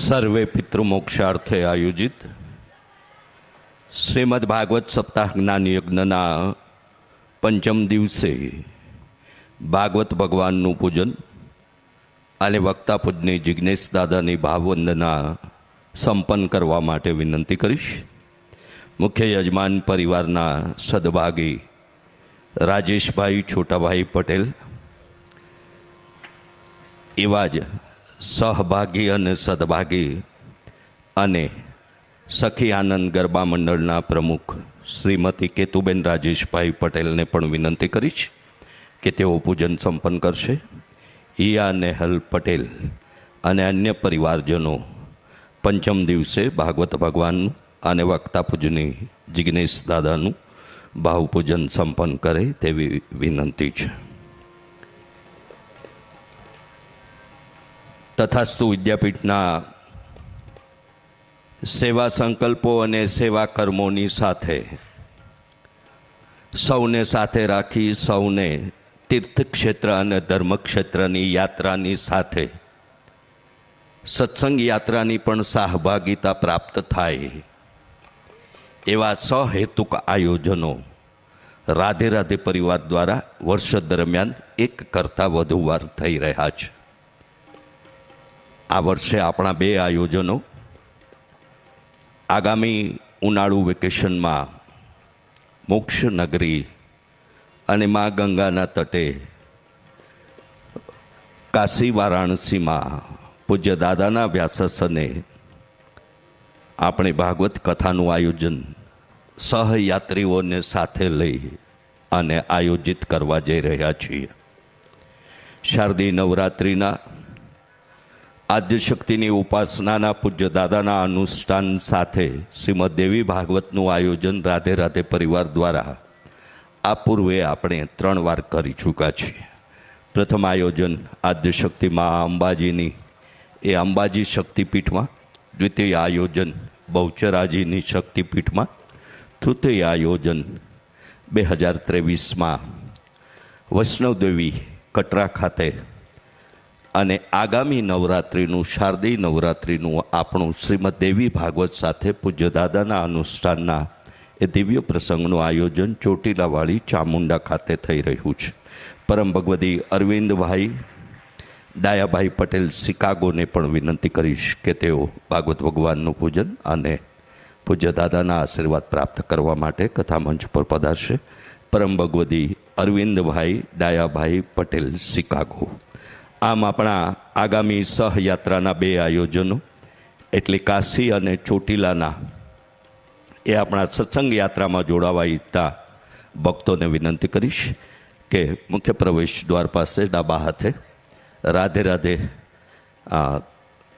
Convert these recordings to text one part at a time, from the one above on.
સર્વે પિતૃમોક્ષાર્થે આયોજિત શ્રીમદ ભાગવત સપ્તાહ જ્ઞાન યજ્ઞના પંચમ દિવસે ભાગવત ભગવાનનું પૂજન અને વક્તા પૂજની જિજ્ઞેશ દાદાની ભાવવંદના સંપન્ન કરવા માટે વિનંતી કરીશ. મુખ્ય યજમાન પરિવારના સદભાગી રાજેશભાઈ છોટાભાઈ પટેલ, એવા જ સહભાગી અને સદભાગી અને સખી આનંદ ગરબા મંડળના પ્રમુખ શ્રીમતી કેતુબેન રાજેશભાઈ પટેલને પણ વિનંતી કરીશ કે તેઓ પૂજન સંપન્ન કરશે. ઈયા નેહલ પટેલ અને અન્ય પરિવારજનો પંચમ દિવસે ભાગવત ભગવાનનું અને વક્તા પૂજની જિજ્ઞેશ દાદાનું ભાવપૂજન સંપન્ન કરે તેવી વિનંતી છે. તથાસ્તુ વિદ્યાપીઠના સેવા સંકલ્પો અને સેવા કર્મોની સાથે સૌને સાથે રાખી સૌને તીર્થક્ષેત્ર અને ધર્મક્ષેત્રની યાત્રાની સાથે સત્સંગ યાત્રાની પણ સહભાગિતા પ્રાપ્ત થાય એવા સહેતુક આયોજનો રાધે રાધે પરિવાર દ્વારા વર્ષ દરમિયાન એક કરતાં વધુ વાર થઈ રહ્યા છે. આ વર્ષે આપણા બે આયોજનો આગામી ઉનાળુ વેકેશનમાં મોક્ષ નગરી અને મા ગંગાના તટે કાશી વારાણસીમાં પૂજ્ય દાદાના વ્યાસાસને આપણે ભાગવત કથાનું આયોજન સહયાત્રીઓને સાથે લઈ અને આયોજિત કરવા જઈ રહ્યા છીએ. શારદીય નવરાત્રિના આદ્યશક્તિની ઉપાસનાના પૂજ્ય દાદાના અનુષ્ઠાન સાથે શ્રીમદ દેવી ભાગવતનું આયોજન રાધે રાધે પરિવાર દ્વારા આ પૂર્વે આપણે 3 વાર કરી ચૂક્યા છીએ. પ્રથમ આયોજન આદ્યશક્તિ મા અંબાજીની એ અંબાજી શક્તિપીઠમાં, દ્વિતીય આયોજન બહુચરાજીની શક્તિપીઠમાં, તૃતીય આયોજન 2023માં વૈષ્ણવદેવી કટરા ખાતે અને આગામી નવરાત્રિનું શારદીય નવરાત્રિનું આપણું શ્રીમદ દેવી ભાગવત સાથે પૂજ્ય દાદાના અનુષ્ઠાનના એ દિવ્ય પ્રસંગનું આયોજન ચોટીલાવાળી ચામુંડા ખાતે થઈ રહ્યું છે. પરમ ભગવદી અરવિંદભાઈ ડાયાભાઈ પટેલ શિકાગોને પણ વિનંતી કરીશ કે તેઓ ભાગવત ભગવાનનું પૂજન અને પૂજ્ય દાદાના આશીર્વાદ પ્રાપ્ત કરવા માટે કથામંચ પર પધારશે. પરમ ભગવદી અરવિંદભાઈ ડાયાભાઈ પટેલ શિકાગો. આમ આપણા આગામી સહયાત્રાના 2 આયોજનો એટલે કાશી અને ચોટીલાના એ આપણા સત્સંગ યાત્રામાં જોડાવા ઈચ્છતા ભક્તોને વિનંતી કરીશ કે મુખ્ય પ્રવેશ દ્વાર પાસે ડાબા હાથે રાધે રાધે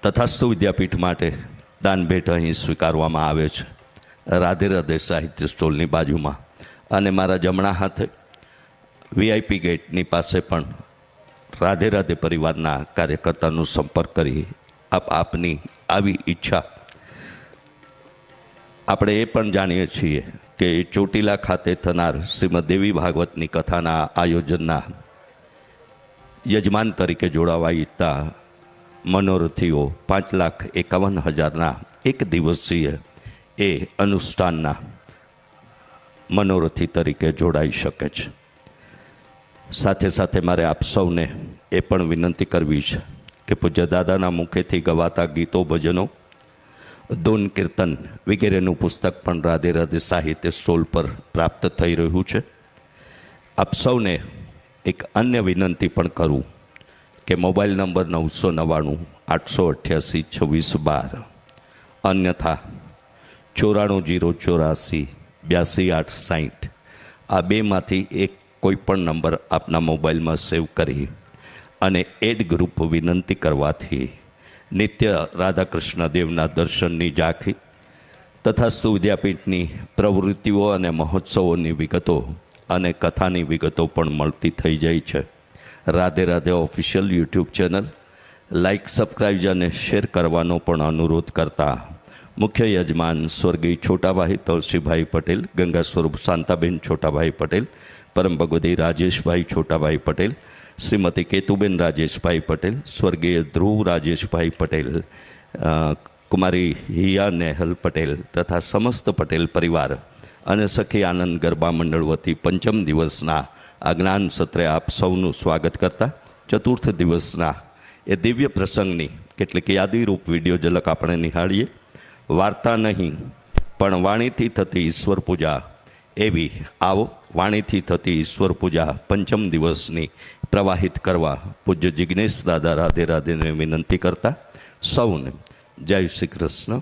તથાસ્તુ વિદ્યાપીઠ માટે દાન ભેટ અહીં સ્વીકારવામાં આવે છે. રાધે રાધે સાહિત્ય સ્ટોલની બાજુમાં અને મારા જમણા હાથે VIP ગેટની પાસે પણ રાધે રાધે પરિવારના કાર્યકર્તાનો સંપર્ક કરી આપની આવી ઈચ્છા. આપણે એ પણ જાણીએ છીએ કે ચોટીલા ખાતે થનાર શ્રીમદ દેવી ભાગવતની કથાના આયોજનના યજમાન તરીકે જોડાવા ઈચ્છતા મનોરથીઓ 5,51,000ના એક દિવસીય એ અનુષ્ઠાનના મનોરથી તરીકે જોડાઈ શકે છે. સાથે સાથે મારે આપ સૌને એ પણ વિનંતી કરવી છે કે પૂજ્ય દાદાના મુખેથી ગવાતા ગીતો, ભજનો, ધૂન, કીર્તન વગેરેનું પુસ્તક પણ રાધે રાધે સાહિત્ય સ્ટોલ પર પ્રાપ્ત થઈ રહ્યું છે. આપ સૌને એક અન્ય વિનંતી પણ કરું કે મોબાઈલ નંબર 999-888-2612 અન્યથા 94-084-82-860 આ બેમાંથી એક કોઈ પણ નંબર આપના મોબાઈલમાં સેવ કરી અને એડ ગ્રુપ વિનંતી કરવાથી નિત્ય રાધાકૃષ્ણ દેવના દર્શનની ઝાંખી તથાસ્તુ વિદ્યાપીઠની પ્રવૃત્તિઓ અને મહોત્સવોની વિગતો અને કથાની વિગતો પણ મળતી થઈ જાય છે. Radhe Radhe official YouTube channel like, subscribe અને શેર કરવાનો પણ અનુરોધ કરતા મુખ્ય યજમાન સ્વર્ગીય છોટાભાઈ તુલસીભાઈ પટેલ, ગંગા સ્વરૂપ શાંતાબેન છોટાભાઈ પટેલ, પરમ ભગવતી રાજેશભાઈ છોટાભાઈ પટેલ, શ્રીમતી કેતુબેન રાજેશભાઈ પટેલ, સ્વર્ગીય ધ્રુવ રાજેશભાઈ પટેલ, કુમારી હિયા નેહલ પટેલ તથા સમસ્ત પટેલ પરિવાર અને સખી આનંદ ગરબા મંડળ વતી પંચમ દિવસના આ જ્ઞાન સત્રે આપ સૌનું સ્વાગત કરતા ચતુર્થ દિવસના એ દિવ્ય પ્રસંગની કેટલીક યાદીરૂપ વિડીયો ઝલક આપણે નિહાળીએ. વાર્તા નહીં પણ વાણીથી થતી ઈશ્વર પૂજા, એવી આવો વાણીથી થતી ઈશ્વર પૂજા પંચમ દિવસની પ્રવાહિત કરવા પૂજ્ય જિજ્ઞેશ દાદા રાધે રાધેને વિનંતી કરતા સૌને જય શ્રી કૃષ્ણ.